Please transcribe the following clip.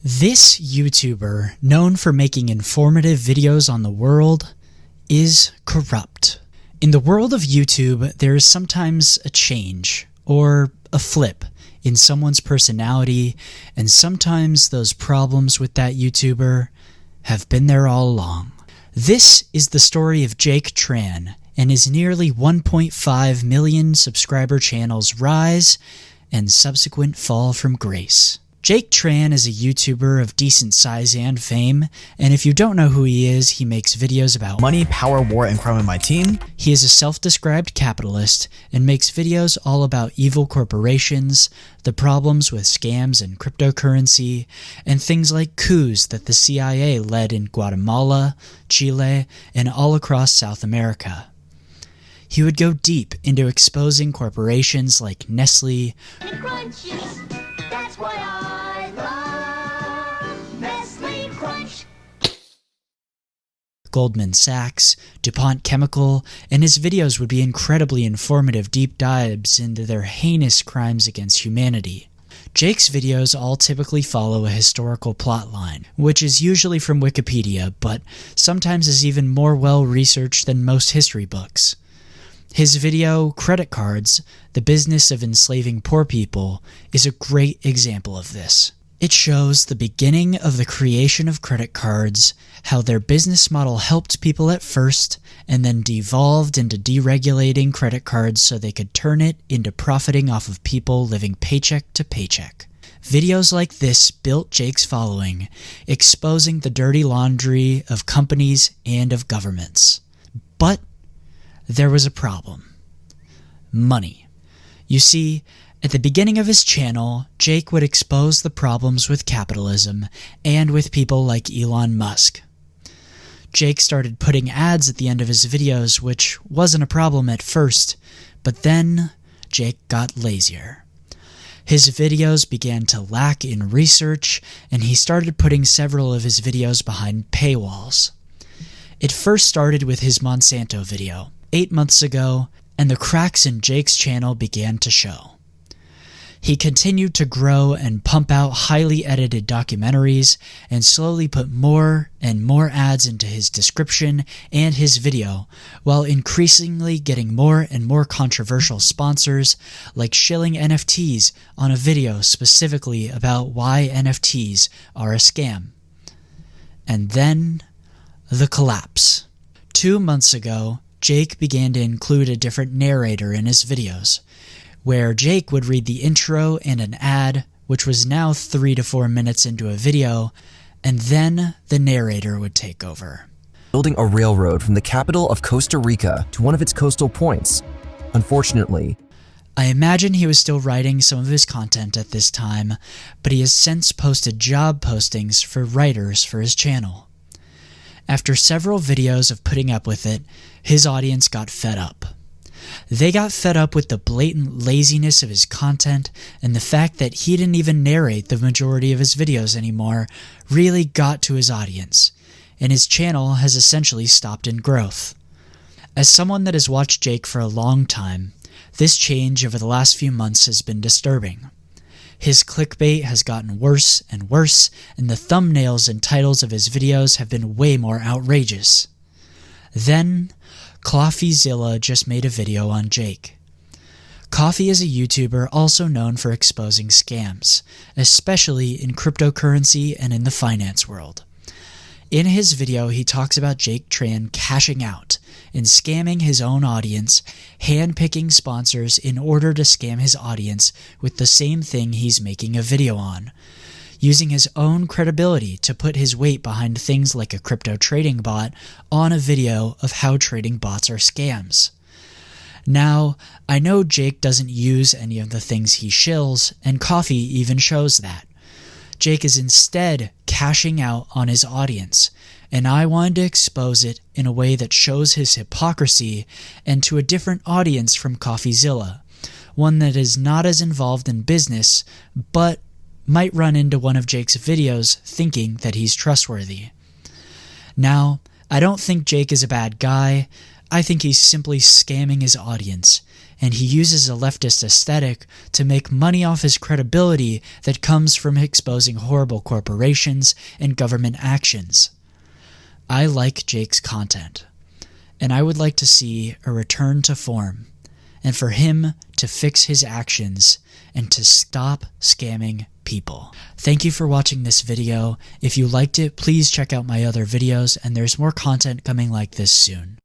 This YouTuber, known for making informative videos on the world, is corrupt. In the world of YouTube, there is sometimes a change, or a flip, in someone's personality, and sometimes those problems with that YouTuber have been there all along. This is the story of Jake Tran and his nearly 1.5 million subscriber channel's rise and subsequent fall from grace. Jake Tran is a YouTuber of decent size and fame, and if you don't know who he is, he makes videos about money, power, war, and crime in my team. He is a self-described capitalist and makes videos all about evil corporations, the problems with scams and cryptocurrency, and things like coups that the CIA led in Guatemala, Chile, and all across South America. He would go deep into exposing corporations like Nestle, Goldman Sachs, DuPont Chemical, and his videos would be incredibly informative deep dives into their heinous crimes against humanity. Jake's videos all typically follow a historical plotline, which is usually from Wikipedia, but sometimes is even more well-researched than most history books. His video, Credit Cards, The Business of Enslaving Poor People, is a great example of this. It shows the beginning of the creation of credit cards, how their business model helped people at first, and then devolved into deregulating credit cards so they could turn it into profiting off of people living paycheck to paycheck. Videos like this built Jake's following, exposing the dirty laundry of companies and of governments. But there was a problem. Money. You see, at the beginning of his channel, Jake would expose the problems with capitalism and with people like Elon Musk. Jake started putting ads at the end of his videos, which wasn't a problem at first, but then Jake got lazier. His videos began to lack in research, and he started putting several of his videos behind paywalls. It first started with his Monsanto video, 8 months ago, and the cracks in Jake's channel began to show. He continued to grow and pump out highly edited documentaries and slowly put more and more ads into his description and his video, while increasingly getting more and more controversial sponsors, like shilling NFTs on a video specifically about why NFTs are a scam. And then, the collapse. 2 months ago, Jake began to include a different narrator in his videos, where Jake would read the intro and an ad, which was now 3 to 4 minutes into a video, and then the narrator would take over. Building a railroad from the capital of Costa Rica to one of its coastal points. Unfortunately, I imagine he was still writing some of his content at this time, but he has since posted job postings for writers for his channel. After several videos of putting up with it, his audience got fed up. They got fed up with the blatant laziness of his content, and the fact that he didn't even narrate the majority of his videos anymore really got to his audience, and his channel has essentially stopped in growth. As someone that has watched Jake for a long time, this change over the last few months has been disturbing. His clickbait has gotten worse and worse, and the thumbnails and titles of his videos have been way more outrageous. Then, Coffeezilla just made a video on Jake. Coffee is a YouTuber also known for exposing scams, especially in cryptocurrency and in the finance world. In his video, he talks about Jake Tran cashing out and scamming his own audience, hand-picking sponsors in order to scam his audience with the same thing he's making a video on, using his own credibility to put his weight behind things like a crypto trading bot on a video of how trading bots are scams. Now, I know Jake doesn't use any of the things he shills, and Coffee even shows that. Jake is instead cashing out on his audience, and I wanted to expose it in a way that shows his hypocrisy and to a different audience from Coffeezilla, one that is not as involved in business, but might run into one of Jake's videos thinking that he's trustworthy. Now, I don't think Jake is a bad guy. I think he's simply scamming his audience, and he uses a leftist aesthetic to make money off his credibility that comes from exposing horrible corporations and government actions. I like Jake's content, and I would like to see a return to form, and for him to fix his actions and to stop scamming people. Thank you for watching this video. If you liked it, please check out my other videos, and there's more content coming like this soon.